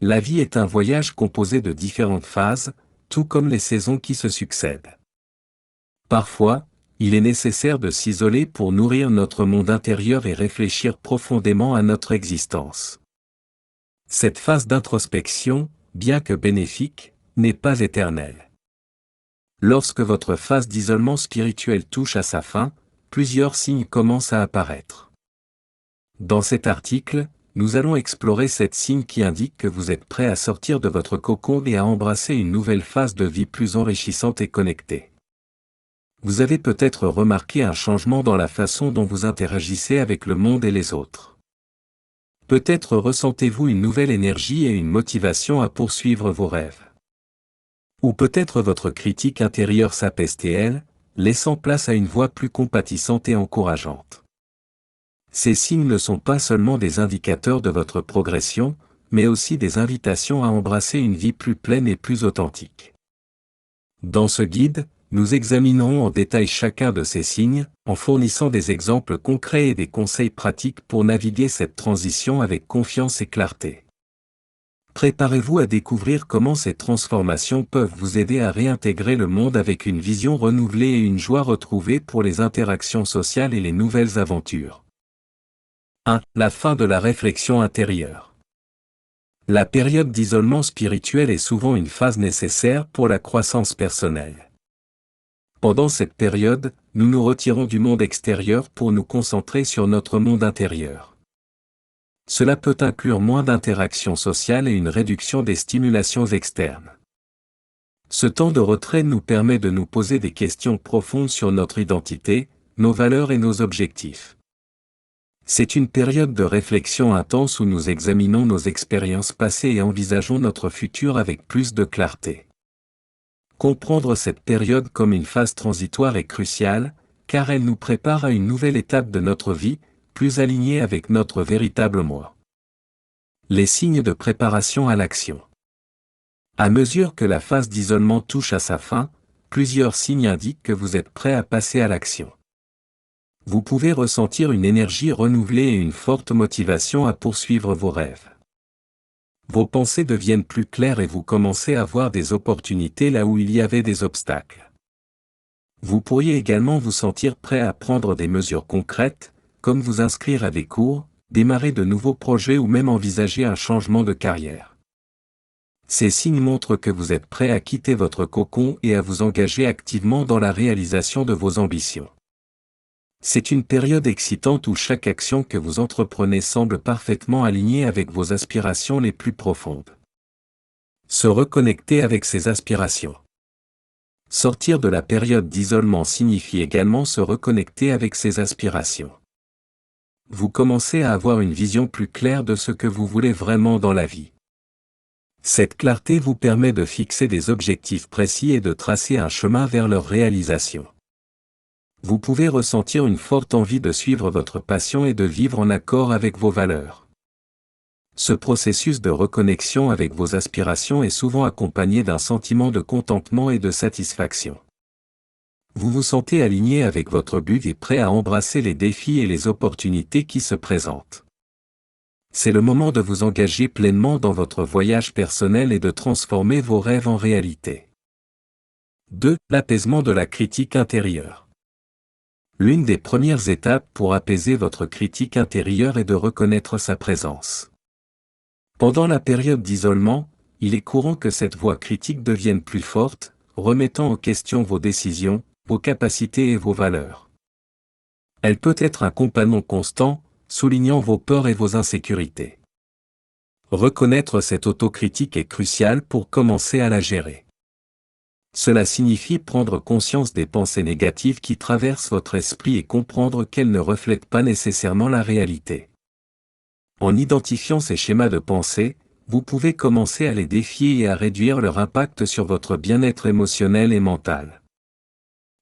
La vie est un voyage composé de différentes phases, tout comme les saisons qui se succèdent. Parfois, il est nécessaire de s'isoler pour nourrir notre monde intérieur et réfléchir profondément à notre existence. Cette phase d'introspection, bien que bénéfique, n'est pas éternelle. Lorsque votre phase d'isolement spirituel touche à sa fin, plusieurs signes commencent à apparaître. Dans cet article, nous allons explorer 7 signes qui indiquent que vous êtes prêt à sortir de votre cocon et à embrasser une nouvelle phase de vie plus enrichissante et connectée. Vous avez peut-être remarqué un changement dans la façon dont vous interagissez avec le monde et les autres. Peut-être ressentez-vous une nouvelle énergie et une motivation à poursuivre vos rêves. Ou peut-être votre critique intérieure s'apaise-t-elle, laissant place à une voix plus compatissante et encourageante. Ces signes ne sont pas seulement des indicateurs de votre progression, mais aussi des invitations à embrasser une vie plus pleine et plus authentique. Dans ce guide, nous examinerons en détail chacun de ces signes, en fournissant des exemples concrets et des conseils pratiques pour naviguer cette transition avec confiance et clarté. Préparez-vous à découvrir comment ces transformations peuvent vous aider à réintégrer le monde avec une vision renouvelée et une joie retrouvée pour les interactions sociales et les nouvelles aventures. 1. La fin de la réflexion intérieure. La période d'isolement spirituel est souvent une phase nécessaire pour la croissance personnelle. Pendant cette période, nous nous retirons du monde extérieur pour nous concentrer sur notre monde intérieur. Cela peut inclure moins d'interactions sociales et une réduction des stimulations externes. Ce temps de retrait nous permet de nous poser des questions profondes sur notre identité, nos valeurs et nos objectifs. C'est une période de réflexion intense où nous examinons nos expériences passées et envisageons notre futur avec plus de clarté. Comprendre cette période comme une phase transitoire est crucial, car elle nous prépare à une nouvelle étape de notre vie, plus alignée avec notre véritable moi. Les signes de préparation à l'action. À mesure que la phase d'isolement touche à sa fin, plusieurs signes indiquent que vous êtes prêt à passer à l'action. Vous pouvez ressentir une énergie renouvelée et une forte motivation à poursuivre vos rêves. Vos pensées deviennent plus claires et vous commencez à voir des opportunités là où il y avait des obstacles. Vous pourriez également vous sentir prêt à prendre des mesures concrètes, comme vous inscrire à des cours, démarrer de nouveaux projets ou même envisager un changement de carrière. Ces signes montrent que vous êtes prêt à quitter votre cocon et à vous engager activement dans la réalisation de vos ambitions. C'est une période excitante où chaque action que vous entreprenez semble parfaitement alignée avec vos aspirations les plus profondes. Se reconnecter avec ses aspirations. Sortir de la période d'isolement signifie également se reconnecter avec ses aspirations. Vous commencez à avoir une vision plus claire de ce que vous voulez vraiment dans la vie. Cette clarté vous permet de fixer des objectifs précis et de tracer un chemin vers leur réalisation. Vous pouvez ressentir une forte envie de suivre votre passion et de vivre en accord avec vos valeurs. Ce processus de reconnexion avec vos aspirations est souvent accompagné d'un sentiment de contentement et de satisfaction. Vous vous sentez aligné avec votre but et prêt à embrasser les défis et les opportunités qui se présentent. C'est le moment de vous engager pleinement dans votre voyage personnel et de transformer vos rêves en réalité. 2. L'apaisement de la critique intérieure. L'une des premières étapes pour apaiser votre critique intérieure est de reconnaître sa présence. Pendant la période d'isolement, il est courant que cette voix critique devienne plus forte, remettant en question vos décisions, vos capacités et vos valeurs. Elle peut être un compagnon constant, soulignant vos peurs et vos insécurités. Reconnaître cette autocritique est crucial pour commencer à la gérer. Cela signifie prendre conscience des pensées négatives qui traversent votre esprit et comprendre qu'elles ne reflètent pas nécessairement la réalité. En identifiant ces schémas de pensée, vous pouvez commencer à les défier et à réduire leur impact sur votre bien-être émotionnel et mental.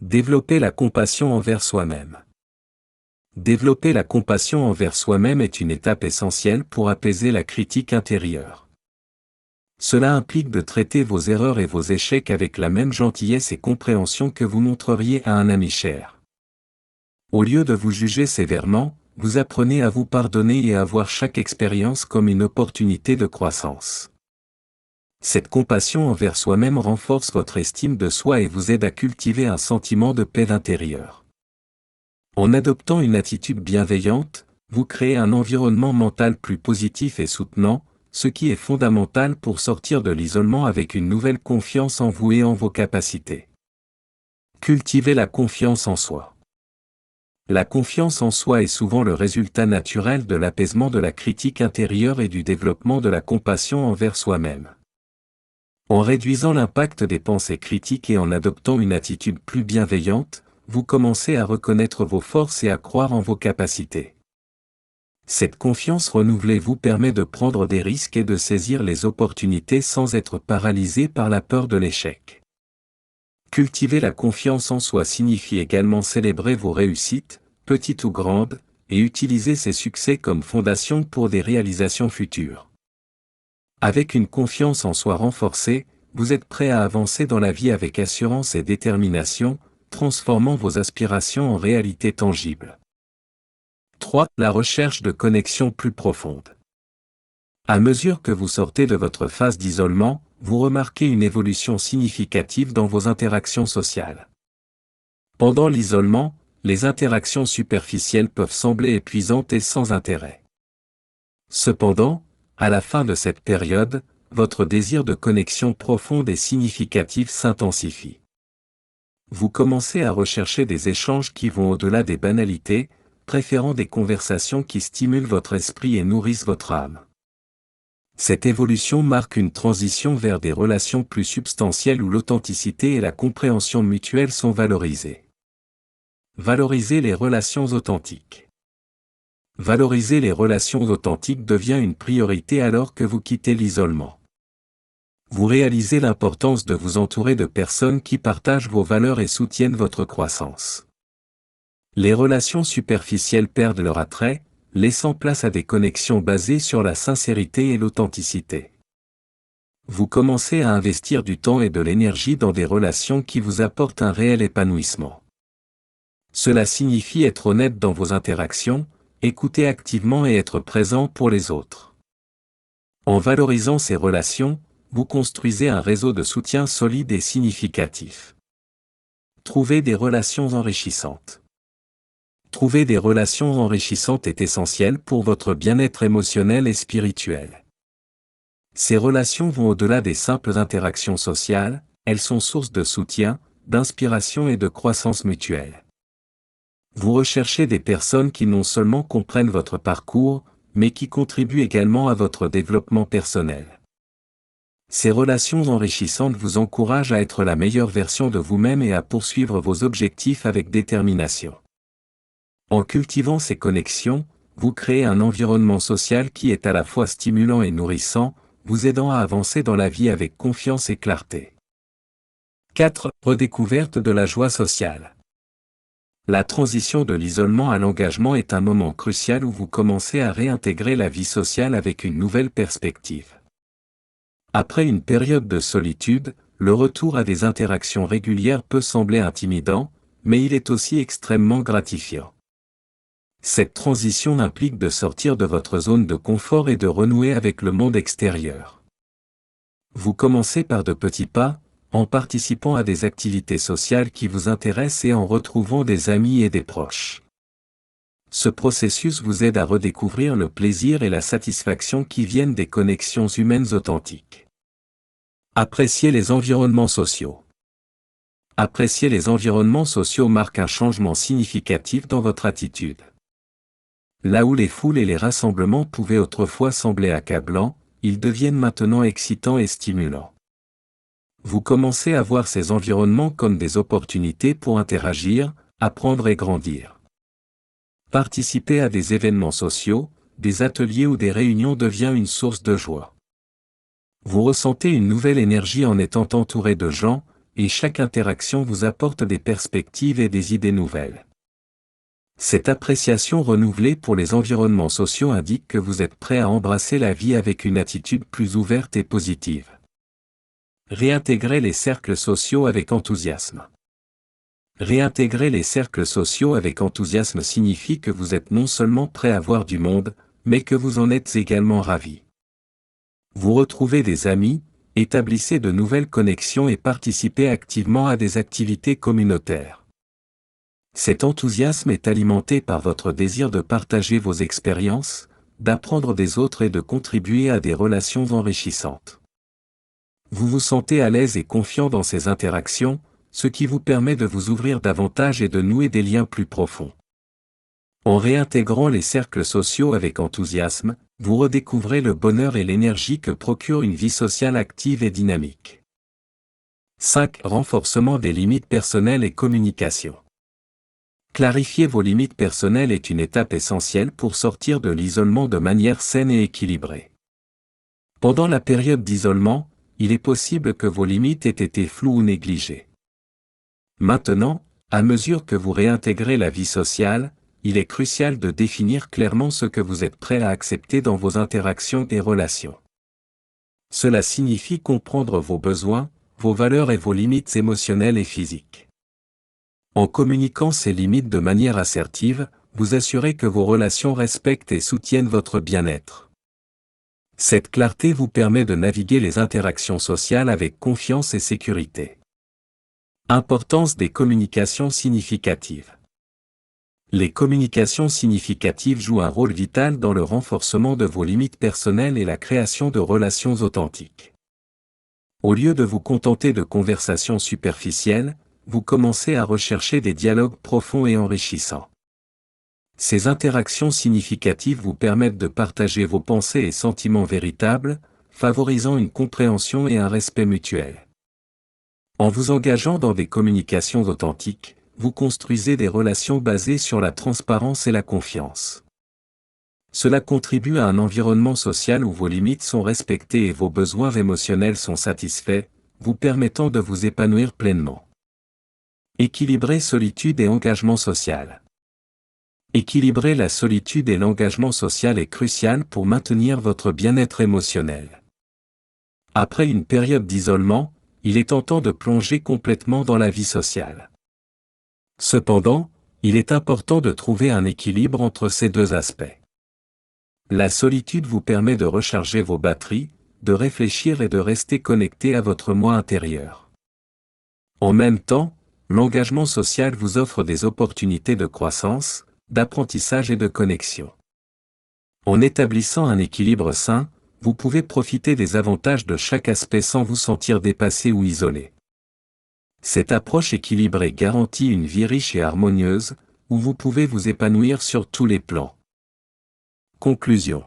Développer la compassion envers soi-même. Développer la compassion envers soi-même est une étape essentielle pour apaiser la critique intérieure. Cela implique de traiter vos erreurs et vos échecs avec la même gentillesse et compréhension que vous montreriez à un ami cher. Au lieu de vous juger sévèrement, vous apprenez à vous pardonner et à voir chaque expérience comme une opportunité de croissance. Cette compassion envers soi-même renforce votre estime de soi et vous aide à cultiver un sentiment de paix intérieure. En adoptant une attitude bienveillante, vous créez un environnement mental plus positif et soutenant, ce qui est fondamental pour sortir de l'isolement avec une nouvelle confiance en vous et en vos capacités. Cultivez la confiance en soi. La confiance en soi est souvent le résultat naturel de l'apaisement de la critique intérieure et du développement de la compassion envers soi-même. En réduisant l'impact des pensées critiques et en adoptant une attitude plus bienveillante, vous commencez à reconnaître vos forces et à croire en vos capacités. Cette confiance renouvelée vous permet de prendre des risques et de saisir les opportunités sans être paralysé par la peur de l'échec. Cultiver la confiance en soi signifie également célébrer vos réussites, petites ou grandes, et utiliser ces succès comme fondation pour des réalisations futures. Avec une confiance en soi renforcée, vous êtes prêt à avancer dans la vie avec assurance et détermination, transformant vos aspirations en réalité tangible. 3. La recherche de connexions plus profondes. À mesure que vous sortez de votre phase d'isolement, vous remarquez une évolution significative dans vos interactions sociales. Pendant l'isolement, les interactions superficielles peuvent sembler épuisantes et sans intérêt. Cependant, à la fin de cette période, votre désir de connexion profonde et significative s'intensifie. Vous commencez à rechercher des échanges qui vont au-delà des banalités, préférant des conversations qui stimulent votre esprit et nourrissent votre âme. Cette évolution marque une transition vers des relations plus substantielles où l'authenticité et la compréhension mutuelle sont valorisées. Valoriser les relations authentiques. Valoriser les relations authentiques devient une priorité alors que vous quittez l'isolement. Vous réalisez l'importance de vous entourer de personnes qui partagent vos valeurs et soutiennent votre croissance. Les relations superficielles perdent leur attrait, laissant place à des connexions basées sur la sincérité et l'authenticité. Vous commencez à investir du temps et de l'énergie dans des relations qui vous apportent un réel épanouissement. Cela signifie être honnête dans vos interactions, écouter activement et être présent pour les autres. En valorisant ces relations, vous construisez un réseau de soutien solide et significatif. Trouvez des relations enrichissantes. Trouver des relations enrichissantes est essentiel pour votre bien-être émotionnel et spirituel. Ces relations vont au-delà des simples interactions sociales, elles sont source de soutien, d'inspiration et de croissance mutuelle. Vous recherchez des personnes qui non seulement comprennent votre parcours, mais qui contribuent également à votre développement personnel. Ces relations enrichissantes vous encouragent à être la meilleure version de vous-même et à poursuivre vos objectifs avec détermination. En cultivant ces connexions, vous créez un environnement social qui est à la fois stimulant et nourrissant, vous aidant à avancer dans la vie avec confiance et clarté. 4. Redécouverte de la joie sociale. La transition de l'isolement à l'engagement est un moment crucial où vous commencez à réintégrer la vie sociale avec une nouvelle perspective. Après une période de solitude, le retour à des interactions régulières peut sembler intimidant, mais il est aussi extrêmement gratifiant. Cette transition implique de sortir de votre zone de confort et de renouer avec le monde extérieur. Vous commencez par de petits pas, en participant à des activités sociales qui vous intéressent et en retrouvant des amis et des proches. Ce processus vous aide à redécouvrir le plaisir et la satisfaction qui viennent des connexions humaines authentiques. Appréciez les environnements sociaux. Apprécier les environnements sociaux marque un changement significatif dans votre attitude. Là où les foules et les rassemblements pouvaient autrefois sembler accablants, ils deviennent maintenant excitants et stimulants. Vous commencez à voir ces environnements comme des opportunités pour interagir, apprendre et grandir. Participer à des événements sociaux, des ateliers ou des réunions devient une source de joie. Vous ressentez une nouvelle énergie en étant entouré de gens, et chaque interaction vous apporte des perspectives et des idées nouvelles. Cette appréciation renouvelée pour les environnements sociaux indique que vous êtes prêt à embrasser la vie avec une attitude plus ouverte et positive. Réintégrer les cercles sociaux avec enthousiasme. Réintégrer les cercles sociaux avec enthousiasme signifie que vous êtes non seulement prêt à voir du monde, mais que vous en êtes également ravi. Vous retrouvez des amis, établissez de nouvelles connexions et participez activement à des activités communautaires. Cet enthousiasme est alimenté par votre désir de partager vos expériences, d'apprendre des autres et de contribuer à des relations enrichissantes. Vous vous sentez à l'aise et confiant dans ces interactions, ce qui vous permet de vous ouvrir davantage et de nouer des liens plus profonds. En réintégrant les cercles sociaux avec enthousiasme, vous redécouvrez le bonheur et l'énergie que procure une vie sociale active et dynamique. 5. Renforcement des limites personnelles et communication. Clarifier vos limites personnelles est une étape essentielle pour sortir de l'isolement de manière saine et équilibrée. Pendant la période d'isolement, il est possible que vos limites aient été floues ou négligées. Maintenant, à mesure que vous réintégrez la vie sociale, il est crucial de définir clairement ce que vous êtes prêt à accepter dans vos interactions et relations. Cela signifie comprendre vos besoins, vos valeurs et vos limites émotionnelles et physiques. En communiquant ces limites de manière assertive, vous assurez que vos relations respectent et soutiennent votre bien-être. Cette clarté vous permet de naviguer les interactions sociales avec confiance et sécurité. Importance des communications significatives. Les communications significatives jouent un rôle vital dans le renforcement de vos limites personnelles et la création de relations authentiques. Au lieu de vous contenter de conversations superficielles, vous commencez à rechercher des dialogues profonds et enrichissants. Ces interactions significatives vous permettent de partager vos pensées et sentiments véritables, favorisant une compréhension et un respect mutuel. En vous engageant dans des communications authentiques, vous construisez des relations basées sur la transparence et la confiance. Cela contribue à un environnement social où vos limites sont respectées et vos besoins émotionnels sont satisfaits, vous permettant de vous épanouir pleinement. Équilibrer solitude et engagement social. Équilibrer la solitude et l'engagement social est crucial pour maintenir votre bien-être émotionnel. Après une période d'isolement, il est tentant de plonger complètement dans la vie sociale. Cependant, il est important de trouver un équilibre entre ces deux aspects. La solitude vous permet de recharger vos batteries, de réfléchir et de rester connecté à votre moi intérieur. En même temps, l'engagement social vous offre des opportunités de croissance, d'apprentissage et de connexion. En établissant un équilibre sain, vous pouvez profiter des avantages de chaque aspect sans vous sentir dépassé ou isolé. Cette approche équilibrée garantit une vie riche et harmonieuse, où vous pouvez vous épanouir sur tous les plans. Conclusion.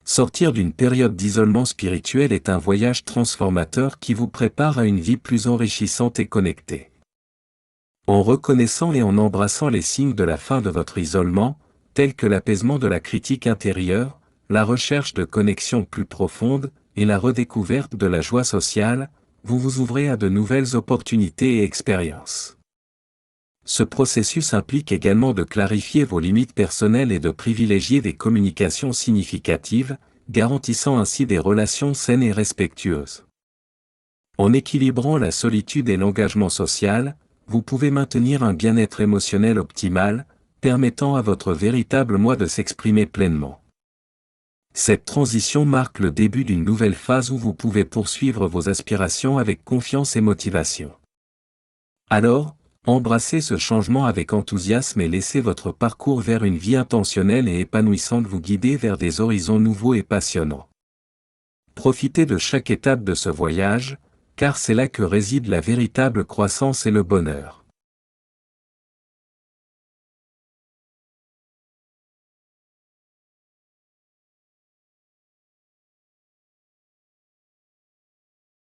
Sortir d'une période d'isolement spirituel est un voyage transformateur qui vous prépare à une vie plus enrichissante et connectée. En reconnaissant et en embrassant les signes de la fin de votre isolement, tels que l'apaisement de la critique intérieure, la recherche de connexions plus profondes, et la redécouverte de la joie sociale, vous vous ouvrez à de nouvelles opportunités et expériences. Ce processus implique également de clarifier vos limites personnelles et de privilégier des communications significatives, garantissant ainsi des relations saines et respectueuses. En équilibrant la solitude et l'engagement social, vous pouvez maintenir un bien-être émotionnel optimal, permettant à votre véritable moi de s'exprimer pleinement. Cette transition marque le début d'une nouvelle phase où vous pouvez poursuivre vos aspirations avec confiance et motivation. Alors, embrassez ce changement avec enthousiasme et laissez votre parcours vers une vie intentionnelle et épanouissante vous guider vers des horizons nouveaux et passionnants. Profitez de chaque étape de ce voyage, car c'est là que réside la véritable croissance et le bonheur.